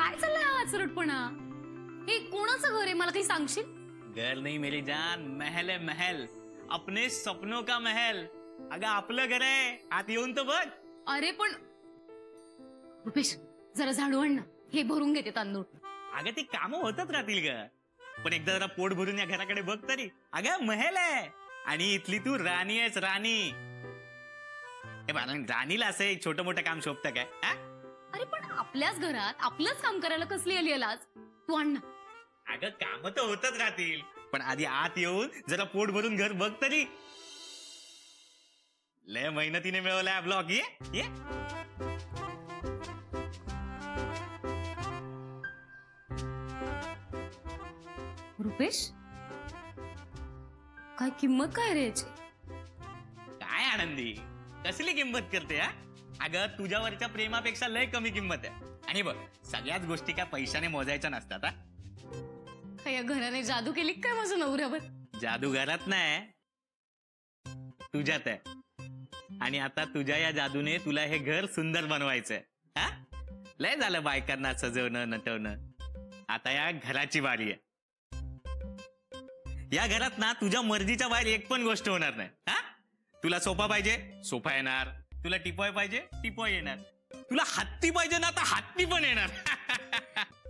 काय चाललंय हा आचरटपणा? हे कोणाचं घर आहे मला काही सांगशील? घर नहीं मेरी जान, महल है महल, अपने सपनों का महल. अगं आपलं घर आहे, आत येऊन तर बघ. अरे पण रुपेश जरा झाडू आण ना, हे भरून घेते तांदूळ. अगं ती कामं होतच राहतील ग, पण एकदा जरा पोट भरून या घराकडे बघ तरी. अगं महल आहे आणि इथली तू राणी आहेस, राणी. राणीला असं एक छोटं मोठं काम शोभतं काय? अरे पण आपल्याच घरात आपलंच काम करायला कसली आली लाज? तू आण ना. अगं काम तर होतच राहतील, पण आधी आत येऊन जरा पोट भरून घर बघ तरी. लय मेहनतीने मिळवलाय ब्लॉग. ये रुपेश, काय किंमत काय रे याची? काय आनंदी, कसली किंमत करते? अगं तुझ्यावरच्या प्रेमापेक्षा लय कमी किंमत आहे. आणि बघ सगळ्याच गोष्टी काय पैशाने मोजायच्या नसतात. या घराने जादू केली काय माझ्या नवऱ्यावर? जादू घरात नाही, तुझ्यात आहे. आणि आता तुझ्या या जादूने तुला हे घर सुंदर बनवायचंय. लय झालं बायकांना सजवणं नटवणं, आता या घराची बारी आहे. या घरात ना तुझ्या मर्जीच्या बाहेर एक पण गोष्ट होणार नाही. तुला सोफा पाहिजे सोफा येणार, तुला टिपॉय पाहिजे टिपॉय येणार, तुला हत्ती पाहिजे ना तर हत्ती पण येणार.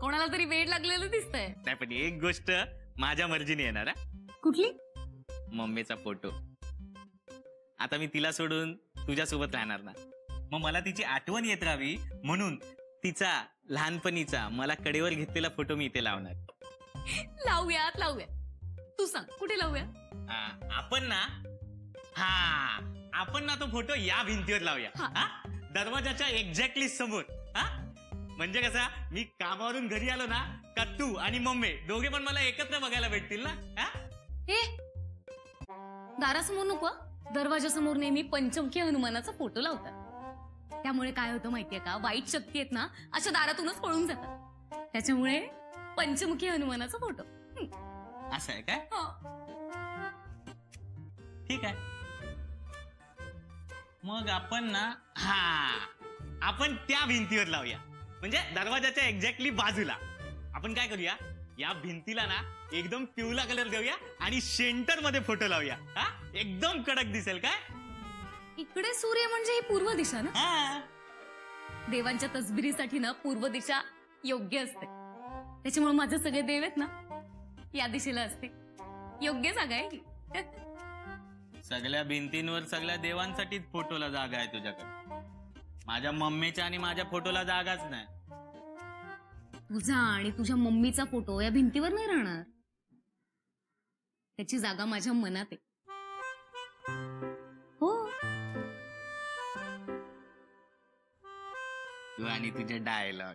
कोणाला तरी वेड लागलेलं दिसतंय. नाही पण एक गोष्ट माझ्या मर्जीने येणार. कुठली? मम्मीचा फोटो. आता मी तिला सोडून तुझ्यासोबत राहणार ना, मग मला तिची आठवण येत राहावी म्हणून तिचा लहानपणीचा मला कडेवर घेतलेला फोटो मी इथे लावणार. लावूयात लावूयात. तू सांग कुठे लावूया? आपण ना तो फोटो या भिंतीवर लावूया, दरवाजाच्या एक्झॅक्टली समोर. म्हणजे कसा मी कामावरून घरी आलो ना का तू आणि मम्मी दोघे पण मला एकत्र बघायला भेटतील ना. हे दारासमोर नको, दरवाजासमोर नेहमी पंचमुखी हनुमानाचा फोटो लावतात. त्यामुळे काय होतं माहितीये का, वाईट शक्ती आहेत ना अशा दारातूनच पळून जातात. त्याच्यामुळे पंचमुखी हनुमानाचा फोटो. असं आहे काय? ठीक आहे, मग आपण ना आपण त्या भिंतीवर लावूया, म्हणजे दरवाजाच्या एक्झॅक्टली बाजूला. आपण काय करूया, या भिंतीला ना एकदम पिवळा कलर देऊया आणि सेंटर मध्ये फोटो लावूया. एकदम कडक दिसेल. काय इकडे सूर्य म्हणजे ही पूर्व दिशा ना? देवांच्या तसबिरीसाठी ना पूर्व दिशा योग्य असते. त्याच्यामुळे माझे सगळे देव आहेत ना या दिशेला असते. योग्य जागा आहे. सगळ्या भिंतींवर सगळ्या देवांसाठीच फोटोला जागा आहे तुझ्याकडे. माझ्या मम्मीच्या आणि माझ्या फोटोला जागाच नाही. तुझा आणि तुझ्या मम्मीचा फोटो या भिंतीवर नाही राहणार. त्याची जागा माझ्या मनात आहे. हो, तू आणि तुझे डायलॉग.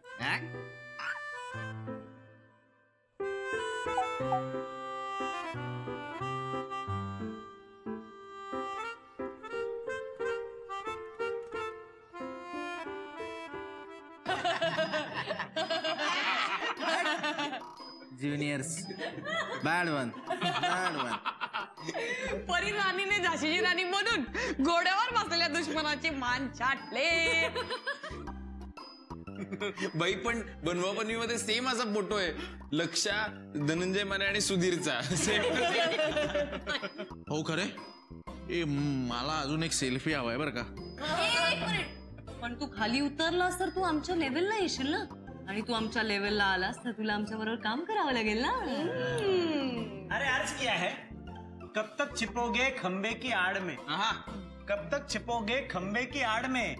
Juniors bad one. परी राणीने झाशीची राणी म्हणून घोड्यावर बसलेल्या दुश्मनाची मान छाटले. बाई पण बनवा बनवीमध्ये सेम असा फोटो आहे, लक्षा, धनंजय माने आणि सुधीरचा. हो खरे. मला अजून एक सेल्फी हवाय बरं का. पण तू खाली उतरलास तर तू आमच्या लेवलला येशील ना, आणि तू आमच्या लेवलला आलास तर तुला आमच्या बरोबर काम करावं लागेल ना. अरे अर्ज किया है, कब तक छिपोगे खंबे की आड़ में? कब तक छिपोगे खंबे की आड़ में,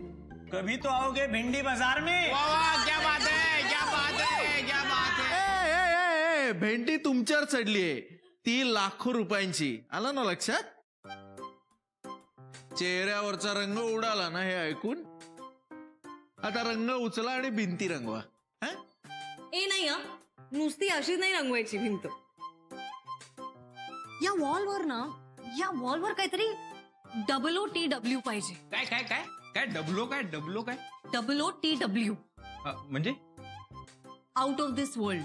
कभी तो आओगे भिंडी बाजार में. क्या बात है, क्या बात है, क्या बात है. भेंडी तुमच्यावर चढलीये, ती लाखो रुपयांची. आलं ना लक्षात? चेहऱ्यावरचा रंग उडाला ना हे ऐकून. आता रंग उचला आणि भिंती रंगवा. ए नाही, नुसती अशी नाही रंगवायची भिंत. या वॉलवर काहीतरी WOTW पाहिजे. काय काय काय काय डब्लो काय डब्लो काय WOTW म्हणजे आउट ऑफ दिस वर्ल्ड.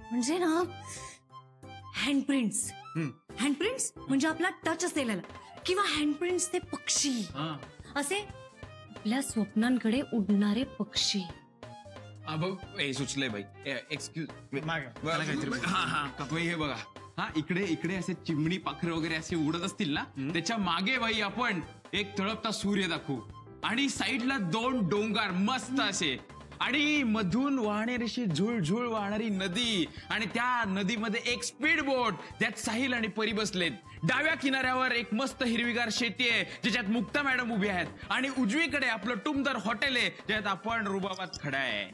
म्हणजे ना हँडप्रिंट्स. हँडप्रिंट्स म्हणजे आपला टच असलेला, किंवा हँडप्रिंट्स ते पक्षी, असे आपल्या स्वप्नांकडे उडणारे पक्षी. बघ हे सुचलंय बाई एक्सक्यूज मागे हा हे बघा हा इकडे इकडे असे चिमणी पाखरं वगैरे असे उडत असतील ना त्याच्या मागे बाई आपण एक तळपता सूर्य दाखवू आणि साईडला 2 डोंगर मस्त असे आणि मधून वाहणारी अशी झुळझुळ वाहणारी नदी आणि त्या नदीमध्ये एक स्पीड बोट त्यात साहिल आणि परी बसलेत. डाव्या किनाऱ्यावर एक मस्त हिरवीगार शेती आहे ज्याच्यात मुक्ता मॅडम उभी आहेत आणि उजवीकडे आपलं टुमदार हॉटेल आहे ज्यात आपण रुबाबात खडा आहे.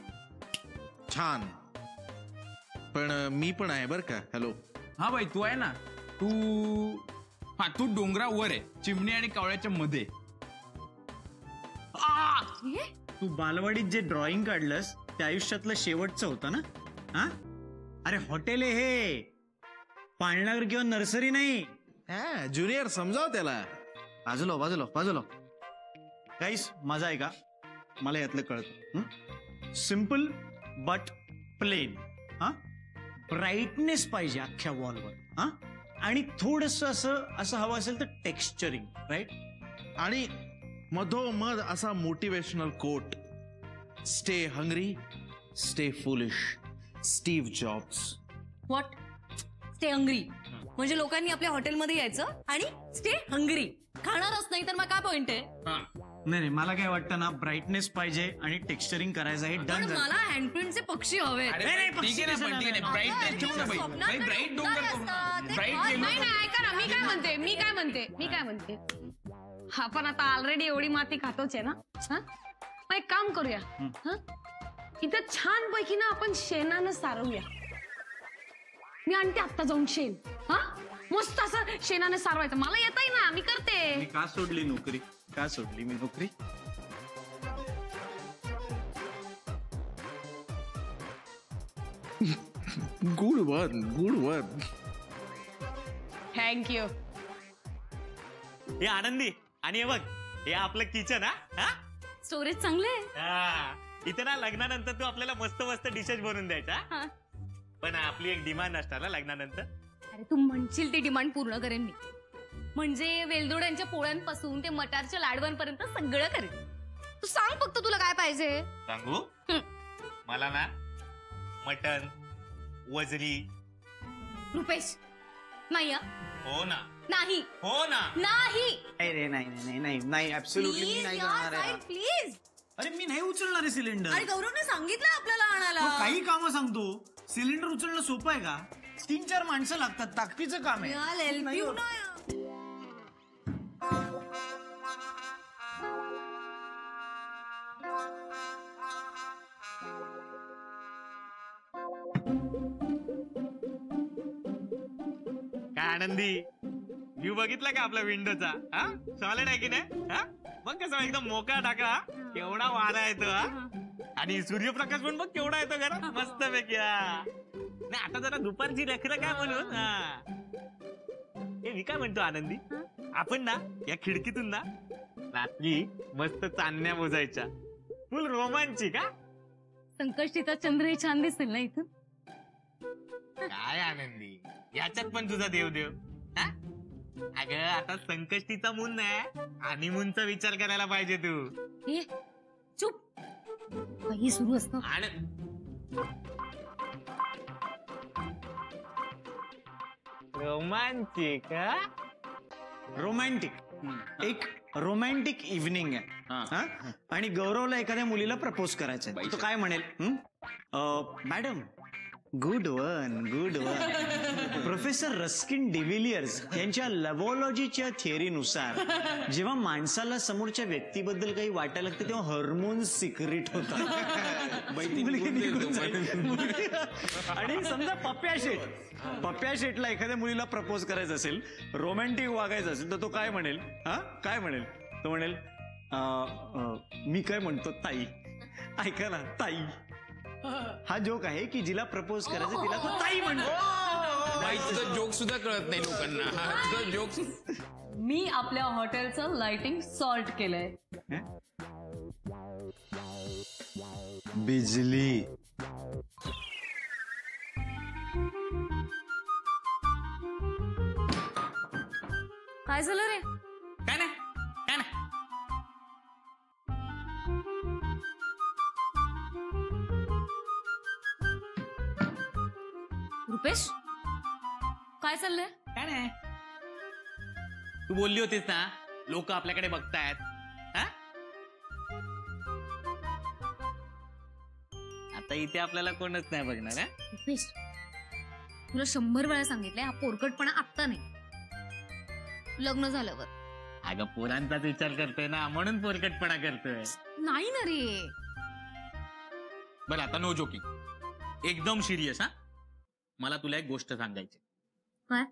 छान. पण मी पण आहे बरं का. हॅलो. हा बाई तू आहे ना तू डोंगरावर आहे चिमणी आणि कावळ्याच्या मध्ये. तू बालवाडीत जे ड्रॉइंग काढलंस ते आयुष्यातलं शेवटचं होतं ना. हा अरे हॉटेल आहे हे, पाळणाघर किंवा नर्सरी नाही. ज्युनियर समजाव त्याला. बाजूला काहीच माझा आहे का, मला यातलं कळतं. Simple but plain. हा ब्राईटनेस पाहिजे अख्ख्या वॉलवर. हा आणि थोडस असं हवं असेल तर टेक्स्चरिंग राईट. आणि मधोमध असा motivational quote. Stay hungry stay foolish. Steve jobs. What stay hungry म्हणजे लोकांनी आपल्या हॉटेलमध्ये यायचं आणि स्टे हंग्री खाणारच नाही तर मग काय पॉइंट आहे. नाही मला काय वाटतं ना, ब्राईटनेस पाहिजे आणि टेक्स्चरिंग करायचं आहे. पण डन. मला हँडप्रिंटचे पक्षी हवे. नाही ऐका ना, मी काय म्हणते आपण आता ऑलरेडी एवढी माती खातोच आहे ना. मग एक काम करूया, इथं छान पैकी ना आपण शेणानं सारवूया. मी आणते आता जाऊन शेण. मस्त असं शेणाने सारवायचं. मला येतंय ना, मी करते. मी का सोडली नोकरी, का सोडली मी नोकरी. Good one. थँक्यू. हे आनंदी आणि हे बघ हे आपलं किचन. हा स्टोरेज चांगले. इथे ना लग्नानंतर तू आपल्याला मस्त मस्त डिशेस बनवून द्यायचा. पण आपली एक डिमांड असणार ना लग्नानंतर. अरे तू म्हणशील ती डिमांड पूर्ण करेन मी. म्हणजे वेलदोड्यांच्या पोळ्यांपासून ते मटारच्या लाडवांपर्यंत सगळं करेन. तू सांग फक्त तुला काय पाहिजे. सांगू. मला ना मटन वजरी. रुपेश नाही. हो ना. नाही. हो ना. नाही. अरे नाही ऍब्सोल्युटली मी नाही करणार आहे. प्लीज. अरे मी नाही उचलणार आहे सिलेंडर. अरे गौरवने सांगितलं आपल्याला आणायला. तो काही कामं सांगतो. सिलेंडर उचलणं सोपं आहे का. 3-4 माणसं लागतात. ताकदीचं काम आहे. नाही होत. काय आनंदी व्ह्यू बघितला का आपला विंडोचा. सॉलिड आहे की नाही. बघ कसं एकदम मोकळा टाका. केवढा वारा येतो. आणि सूर्यप्रकाश पण बघ केवढा येतो घरात मस्त पैकी. नाही आता जरा दुपारची लेकरं काय म्हणून. हे मी काय म्हणतो आनंदी, आपण ना या खिडकीतून ना रात्री मस्त चांदण्या मोजायच्या. फुल रोमांचिक. संकष्टीचा चंद्रही छान दिसेल ना इथून. काय आनंदी याच्यात पण तुझा देव. अगं आता संकष्टीचा मून नाही हनीमूनचा विचार करायला पाहिजे तू. चुप. काही सुरू असतं. रोमांचिक. एक रोमॅन्टिक इव्हनिंग आहे. आणि गौरवला एखाद्या मुलीला प्रपोज करायचंय. तो काय म्हणेल. Madam good one. Professor Ruskin de Villiers यांच्या लव्हॉलॉजीच्या थिअरीनुसार जेव्हा माणसाला समोरच्या व्यक्तीबद्दल काही वाटायला लागतं तेव्हा हार्मोन्स सिक्रेट होतात. आणि समजा पप्प्या शेटला एखाद्या मुलीला प्रपोज करायचं असेल, रोमॅन्टिक वागायचं असेल तर तो काय म्हणेल. काय म्हणेल. तो म्हणेल मी काय म्हणतो ताई. ऐका ना ताई. हा जोक आहे की जिला प्रपोज करायचं तिला तो ताई म्हणतो. जोक सुद्धा कळत नाही लोकांना. जोक. मी आपल्या हॉटेलचं लाइटिंग सॉल्ट केलंय. बिजली. काय झालं रे. काय नाही. रुपेश काय चाललंय? काय नाही, तू बोलली होतीस ना लोक आपल्याकडे बघतायत. हा? आता इथे आपल्याला कोणच नाही बघणार. हा? रुपेश तुला 100 वेळा सांगितलंय हा पोरकटपणा आत्ता नाही, लग्न झाल्यावर. अगं पोरांचाच विचार करतोय ना म्हणून पोरकटपणा करतोय. नाही ना रे. बरं आता नो जोकिंग, एकदम सिरियस. हा, मला तुला एक गोष्ट सांगायची. काय?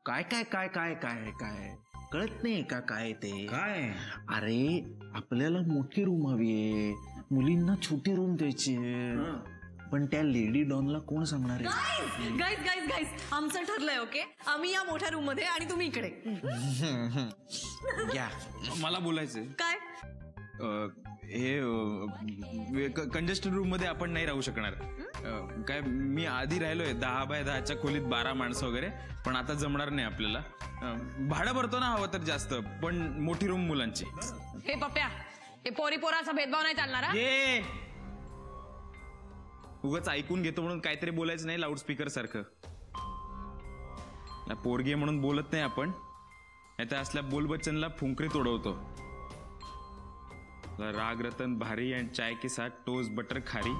काय काय काय काय काय काय कळत नाही का काय ते? काय अरे आपल्याला मोठी रूम हवीये, मुलींना छोटी रूम द्यायची, पण त्या लेडी डॉनला कोण सांगणार आहे? गाईज गाईज गाईज आमचं ठरलंय. ओके, आम्ही या मोठ्या रूम मध्ये आणि तुम्ही इकडे. या मला बोलायचंय. काय? हे कंजेस्टेड रूम मध्ये आपण नाही राहू शकणार. काय मी आधी राहिलोय 10 बाय 10च्या खोलीत 12 माणसं वगैरे, पण आता जमणार नाही आपल्याला. भाडं भरतो ना हवं तर जास्त, पण मोठी रूम मुलांची. हे पप्प्या, हे पोरी पोराचा भेदभाव नाही चालणार. हा? ये उगाच ऐकून घेतो म्हणून काहीतरी बोलायचं नाही लाऊडस्पीकर सारखं. पोरगी म्हणून बोलत नाही आपण, नाही तर असल्या बोलबच्चनला फुंकरीत उडवतो. राग रतन भारी एंड चाय के साथ टोस्ट बटर खारी.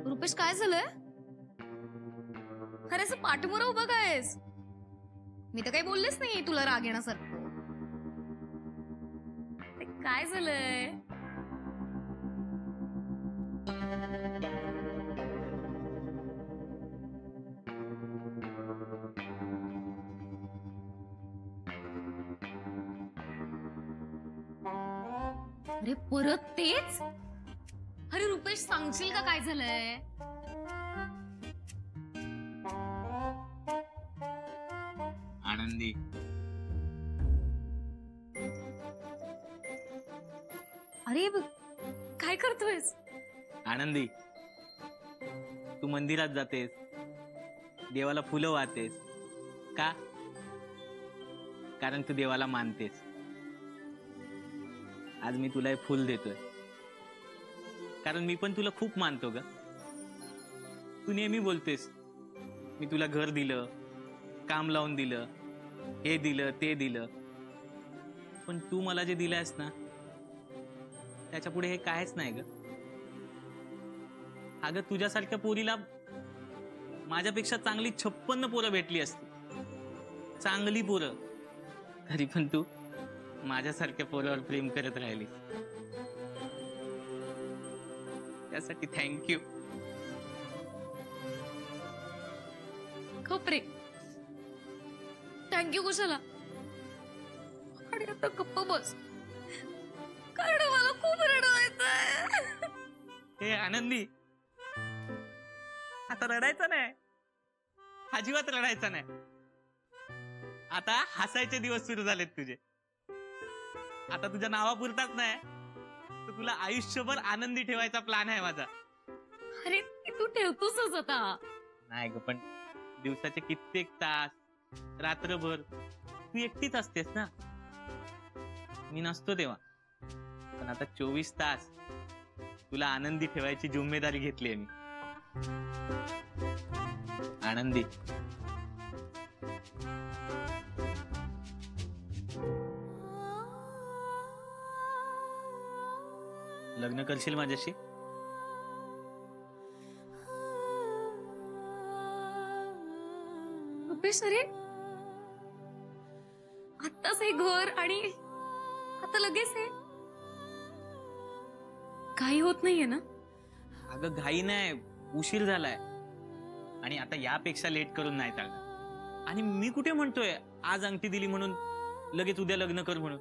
रुपेश काय झालंय? अरे असं पाठमोरा उभा कायस? मी तर काही बोललेच नाही तुला राग येण्यासारखं. अरे काय झालंय? अरे परत तेच? अरे रुपेश सांगशील का काय झालंय? आनंदी, अरे काय करतोयस? आनंदी, तू मंदिरात जातेस, देवाला फुलं वाहतेस का? कारण तू देवाला मानतेस. आज मी तुला हे फुल देतोय कारण मी पण तुला खूप मानतो ग. तू नेहमी बोलतेस मी तुला घर दिलं, काम लावून दिलं, हे दिलं ते दिलं, पण तू मला जे दिलंयस ना त्याच्या पुढे हे काहीच नाही ग. अगं तुझ्यासारख्या पोरीला माझ्यापेक्षा चांगली 56 पोरं भेटली असती, चांगली पोरं, तरी पण तू माझ्यासारख्या पोरावर प्रेम करत राहिली. त्यासाठी थँक्यू. खपरे थँक्यू कशाला? आणि आता गप्प बस, कारण मला खूप रडू येतंय. हे आनंदी, आता रडायचं नाही, अजिबात रडायचं नाही. आता हसायचे दिवस सुरू झालेत तुझे. आता तुझ्या नावापुरताच नाही तर तुला आयुष्यभर आनंदी ठेवायचा प्लॅन आहे माझा. अरे तू ठेवतोसच आता. नाही ग, पण दिवसाचे कित्येक तास, रात्रभर तू एकटीच असतेस ना, मी नसतो तेव्हा. पण आता 24 तास तुला आनंदी ठेवायची जिम्मेदारी घेतली आहे मी. आनंदी, लग्न करशील माझ्याशी? रुपेश, अरे आत्ताच हे घर आणि आता लगेच हे काही होत नाहीये ना? अगं घाई नाही, उशीर झालाय आणि आता यापेक्षा लेट करून नाही चालणार. आणि मी कुठे म्हणतोय आज अंगठी दिली म्हणून लगेच उद्या लग्न कर म्हणून.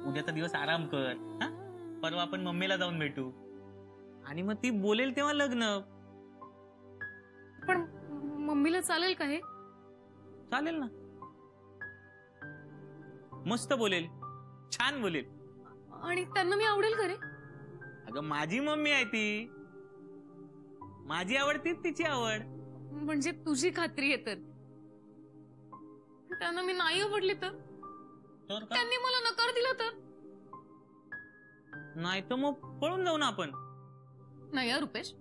उद्याचा दिवस आराम कर. हा, परवा आपण मम्मीला जाऊन भेटू आणि मग ती बोलेल तेव्हा लग्न. पण मम्मीला चालेल का हे? चालेल ना, मस्त बोलेल, छान बोलेल. आणि त्यांना मी आवडेल का रे? अगं माझी मम्मी आहे ती, माझी आवड तीच तिची आवड. म्हणजे तुझी खात्री आहे तर? त्यांना मी नाही आवडली तर तर का? त्यांनी मला नकार दिला तर नाही तर मग पळून जाऊ ना आपण. नाही यार रुपेश,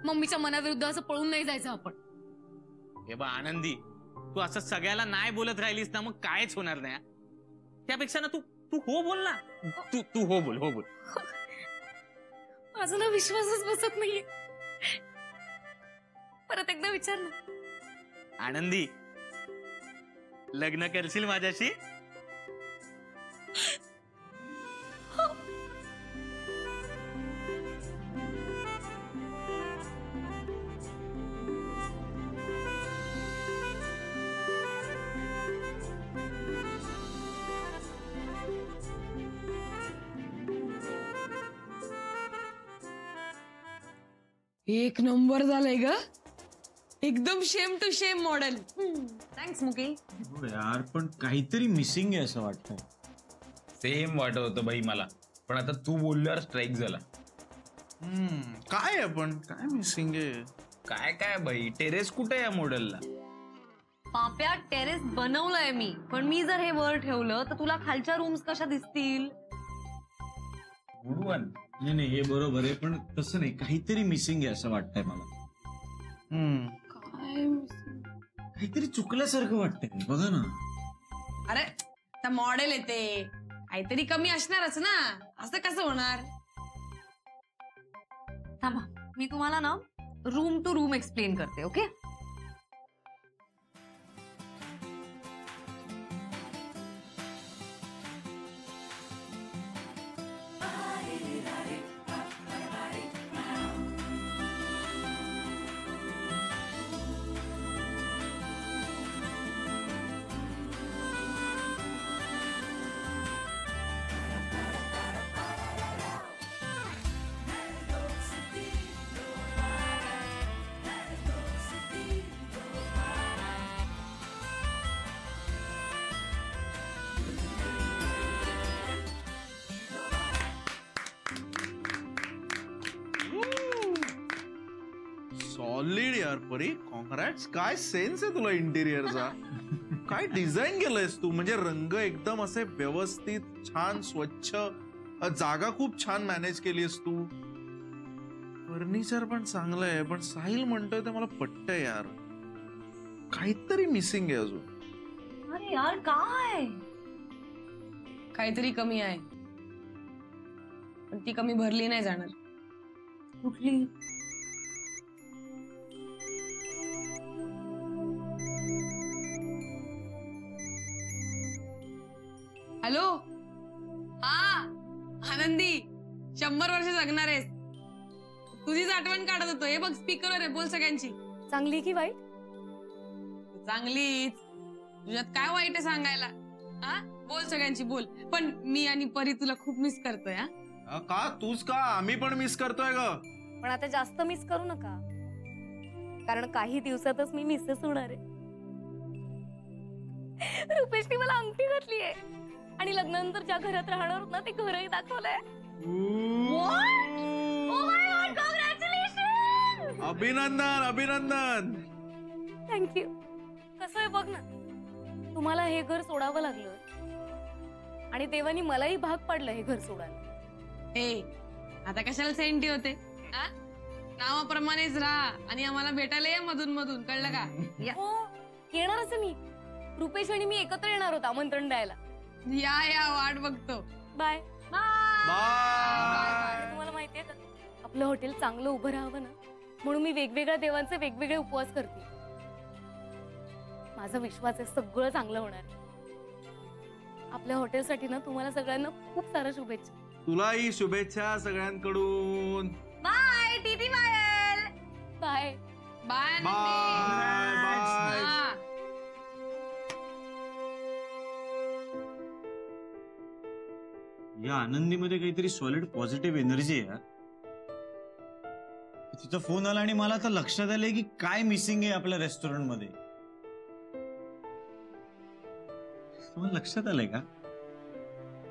मम्मीच्या मनाविरुद्ध असं पळून नाही जायचं आपण. हे बा आनंदी, तू असं सगळ्याला नाही बोलत राहिलीस ना मग कायच होणार नाही. त्यापेक्षा ना तू तू हो बोल ना. तू हो बोल, हो बोल. माझा ना विश्वासच बसत नाहीये. परत एकदा विचार ना. आनंदी, लग्न करशील माझ्याशी? एक नंबर झालंय ग, एकदम शेम टू शेम मॉडेल. थँक्स मुके. यार पण काहीतरी मिसिंग आहे असं वाटतंय. सेम वाटत होतं बाई मला, पण आता तू बोलल्यावर स्ट्राईक झाला. काय आहे पण काय मिसिंग आहे? काय काय बाई, टेरेस कुठे या मॉडेलला? पाप्या टेरेस बनवलंय मी, पण मी जर हे वर ठेवलं तर तुला खालच्या रूम्स कशा दिसतील? Good one. नाही हे बरोबर आहे, पण तसं नाही, काहीतरी मिसिंग आहे असं वाटतंय मला. काहीतरी चुकल्यासारखं वाटतंय बघा ना. अरे त्या मॉडेल येते, काहीतरी कमी असणारच ना, असं कसं होणार? थांबा, मी तुम्हाला ना रूम टू रूम एक्सप्लेन करते. ओके, सॉलिड यार परी, कॉन्ग्रॅट्स. काय सेन्स आहे तुला इंटिरियरचा. काय डिझाईन केलंयस तू, म्हणजे रंग एकदम असे व्यवस्थित छान स्वच्छ, जागा खूप छान मॅनेज केलीस तू. फर्निचर पण चांगलं आहे, पण साहिल म्हणतोय ते मला पटतंय यार. काहीतरी मिसिंग आहे अजून. अरे यार काय, काहीतरी कमी आहे, पण ती कमी भरली नाही जाणार. कुठली? हॅलो, हा आनंदी, 100 वर्ष जगणार आहेस. तुझीच आठवण काढत होतो. हे बघ स्पीकरवर आहे, बोल सगळ्यांची. चांगली की वाईट? चांगलीच. तुझ्यात काय वाईट आहे सांगायला? हा बोल सगळ्यांची बोल. पण मी आणि परी तुला खूप मिस करतोय. हा का तूच का, आम्ही पण मिस करतोय ग. पण आता जास्त मिस करू नका, कारण काही दिवसातच मी मिसेस होणार आहे. रुपेशनी मला अंगठी घातली आहे आणि लग्नानंतर ज्या घरात राहणार होत ना ते घरही दाखवलंय. अभिनंदन अभिनंदन. थँक्यू. कसं आहे बघ ना, तुम्हाला हे घर सोडावं लागलं आणि देवानी मलाही भाग पाडलं हे घर सोडायला. हे आता कशाला सेंटी होते? नावाप्रमाणेच राहा आणि आम्हाला भेटायला ये मधून मधून, कळलं का? हो येणारच मी. रुपेश आणि मी एकत्र येणार होतो आमंत्रण द्यायला. या वाट बघतो. Bye bye. तुम्हाला माहितीये का, आपलं हॉटेल चांगलं उभं राहावं ना, म्हणून मी वेगवेगळ्या देवांचे वेगवेगळे उपवास करते. माझा विश्वास आहे सगळं चांगलं होणार. आपल्या हॉटेलसाठी ना तुम्हाला सगळ्यांना खूप साऱ्या शुभेच्छा. तुलाही शुभेच्छा सगळ्यांकडून. Bye TT bye bye bye bye bye. या आनंदीमध्ये काहीतरी सॉलिड पॉझिटिव्ह एनर्जी आहे. तिचा फोन आला आणि मला आता लक्षात आलंय की काय मिसिंग आहे आपल्या रेस्टॉरंट मध्ये. तुम्हाला लक्षात आलंय का,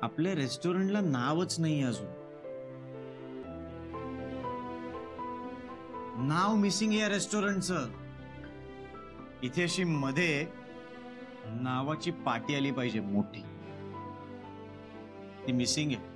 आपल्या रेस्टॉरंटला नावच नाही अजून. नाव मिसिंग आहे या रेस्टॉरंटचं. इथे अशी मध्ये नावाची पाटी आली पाहिजे मोठी. ती मिसिंग आहे.